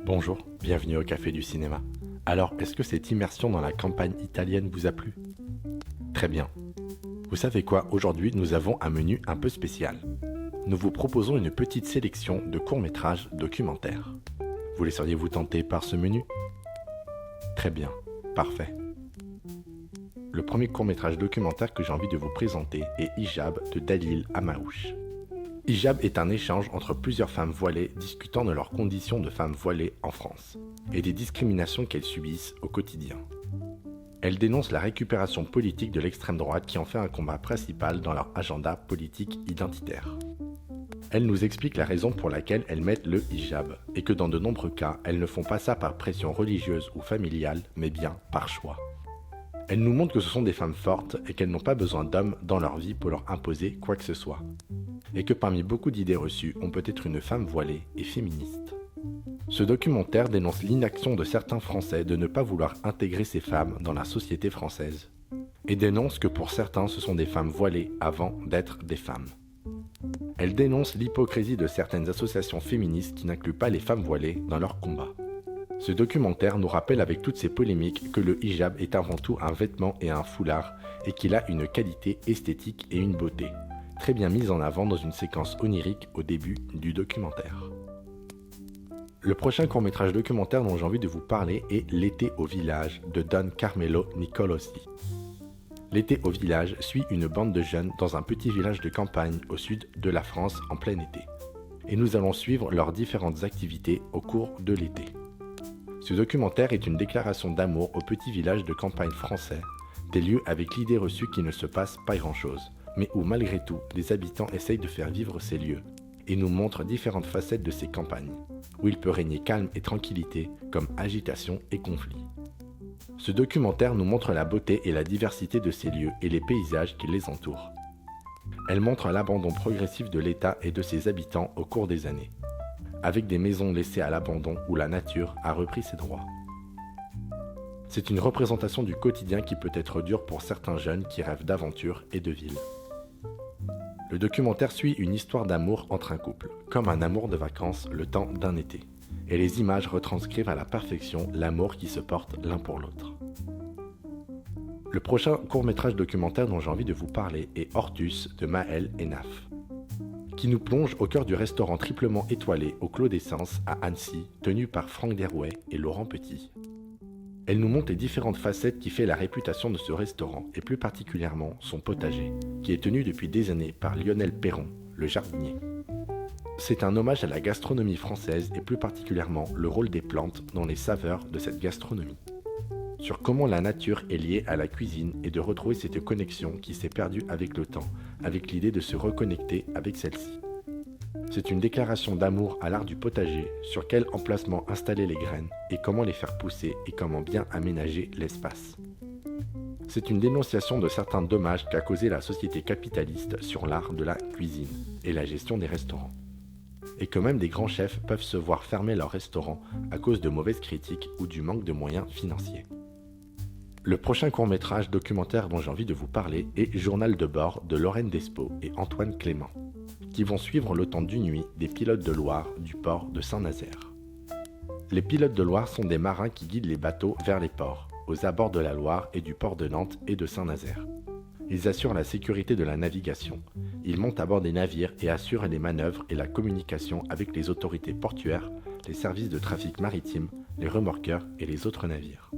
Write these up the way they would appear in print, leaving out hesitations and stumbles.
Bonjour, bienvenue au Café du Cinéma. Alors, est-ce que cette immersion dans la campagne italienne vous a plu? Très bien. Vous savez quoi, aujourd'hui nous avons un menu un peu spécial. Nous vous proposons une petite sélection de courts-métrages documentaires. Vous laisseriez-vous tenter par ce menu? Très bien, parfait. Le premier court-métrage documentaire que j'ai envie de vous présenter est Hijab de Dalil Amaouche. Hijab est un échange entre plusieurs femmes voilées discutant de leurs conditions de femmes voilées en France et des discriminations qu'elles subissent au quotidien. Elle dénonce la récupération politique de l'extrême droite qui en fait un combat principal dans leur agenda politique identitaire. Elle nous explique la raison pour laquelle elles mettent le hijab et que dans de nombreux cas, elles ne font pas ça par pression religieuse ou familiale, mais bien par choix. Elle nous montre que ce sont des femmes fortes et qu'elles n'ont pas besoin d'hommes dans leur vie pour leur imposer quoi que ce soit. Et que parmi beaucoup d'idées reçues, on peut être une femme voilée et féministe. Ce documentaire dénonce l'inaction de certains Français de ne pas vouloir intégrer ces femmes dans la société française. Et dénonce que pour certains, ce sont des femmes voilées avant d'être des femmes. Elle dénonce l'hypocrisie de certaines associations féministes qui n'incluent pas les femmes voilées dans leur combat. Ce documentaire nous rappelle avec toutes ces polémiques que le hijab est avant tout un vêtement et un foulard et qu'il a une qualité esthétique et une beauté, très bien mise en avant dans une séquence onirique au début du documentaire. Le prochain court-métrage documentaire dont j'ai envie de vous parler est L'été au village de Don Carmelo Nicolosi. L'été au village suit une bande de jeunes dans un petit village de campagne au sud de la France en plein été. Et nous allons suivre leurs différentes activités au cours de l'été. Ce documentaire est une déclaration d'amour au petit village de campagne français, des lieux avec l'idée reçue qu'il ne se passe pas grand-chose, mais où malgré tout, les habitants essayent de faire vivre ces lieux, et nous montrent différentes facettes de ces campagnes, où il peut régner calme et tranquillité, comme agitation et conflit. Ce documentaire nous montre la beauté et la diversité de ces lieux et les paysages qui les entourent. Elle montre l'abandon progressif de l'État et de ses habitants au cours des années, avec des maisons laissées à l'abandon où la nature a repris ses droits. C'est une représentation du quotidien qui peut être dur pour certains jeunes qui rêvent d'aventure et de ville. Le documentaire suit une histoire d'amour entre un couple, comme un amour de vacances le temps d'un été, et les images retranscrivent à la perfection l'amour qui se porte l'un pour l'autre. Le prochain court-métrage documentaire dont j'ai envie de vous parler est Ortus de Maël Enaf, qui nous plonge au cœur du restaurant triplement étoilé au Clos d'Essence à Annecy, tenu par Franck Derouet et Laurent Petit. Elle nous montre les différentes facettes qui fait la réputation de ce restaurant, et plus particulièrement son potager, qui est tenu depuis des années par Lionel Perron, le jardinier. C'est un hommage à la gastronomie française et plus particulièrement le rôle des plantes dans les saveurs de cette gastronomie. Sur comment la nature est liée à la cuisine et de retrouver cette connexion qui s'est perdue avec le temps, avec l'idée de se reconnecter avec celle-ci. C'est une déclaration d'amour à l'art du potager, sur quel emplacement installer les graines et comment les faire pousser et comment bien aménager l'espace. C'est une dénonciation de certains dommages qu'a causé la société capitaliste sur l'art de la cuisine et la gestion des restaurants. Et que même des grands chefs peuvent se voir fermer leur restaurant à cause de mauvaises critiques ou du manque de moyens financiers. Le prochain court-métrage documentaire dont j'ai envie de vous parler est Journal de bord de Lorraine Despo et Antoine Clément, qui vont suivre le temps d'une nuit des pilotes de Loire du port de Saint-Nazaire. Les pilotes de Loire sont des marins qui guident les bateaux vers les ports, aux abords de la Loire et du port de Nantes et de Saint-Nazaire. Ils assurent la sécurité de la navigation. Ils montent à bord des navires et assurent les manœuvres et la communication avec les autorités portuaires, les services de trafic maritime, les remorqueurs et les autres navires.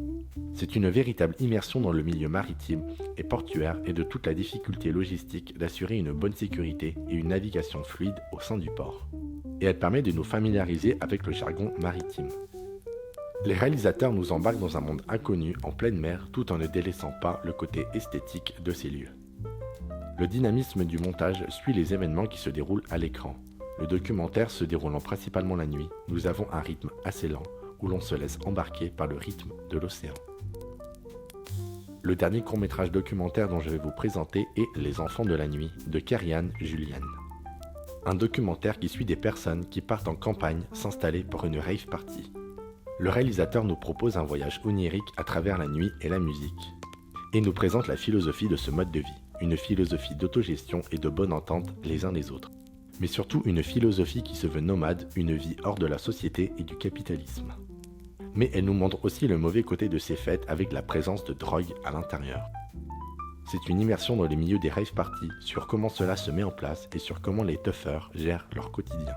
C'est une véritable immersion dans le milieu maritime et portuaire et de toute la difficulté logistique d'assurer une bonne sécurité et une navigation fluide au sein du port. Et elle permet de nous familiariser avec le jargon maritime. Les réalisateurs nous embarquent dans un monde inconnu en pleine mer tout en ne délaissant pas le côté esthétique de ces lieux. Le dynamisme du montage suit les événements qui se déroulent à l'écran. Le documentaire se déroulant principalement la nuit, nous avons un rythme assez lent où l'on se laisse embarquer par le rythme de l'océan. Le dernier court-métrage documentaire dont je vais vous présenter est Les Enfants de la Nuit de Kerianne Julian. Un documentaire qui suit des personnes qui partent en campagne s'installer pour une rave party. Le réalisateur nous propose un voyage onirique à travers la nuit et la musique, et nous présente la philosophie de ce mode de vie, une philosophie d'autogestion et de bonne entente les uns les autres. mais surtout une philosophie qui se veut nomade, une vie hors de la société et du capitalisme. Mais elle nous montre aussi le mauvais côté de ces fêtes avec la présence de drogue à l'intérieur. C'est une immersion dans les milieux des rave parties, sur comment cela se met en place et sur comment les toughers gèrent leur quotidien.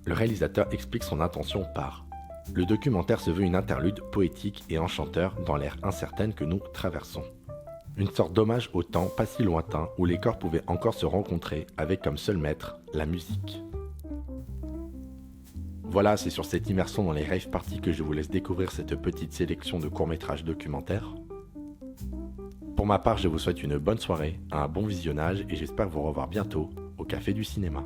Le réalisateur explique son intention par « Le documentaire se veut une interlude poétique et enchanteur dans l'ère incertaine que nous traversons. Une sorte d'hommage au temps pas si lointain où les corps pouvaient encore se rencontrer avec comme seul maître la musique. » Voilà, c'est sur cette immersion dans les rave parties que je vous laisse découvrir cette petite sélection de courts-métrages documentaires. Pour ma part, je vous souhaite une bonne soirée, un bon visionnage et j'espère vous revoir bientôt au Café du Cinéma.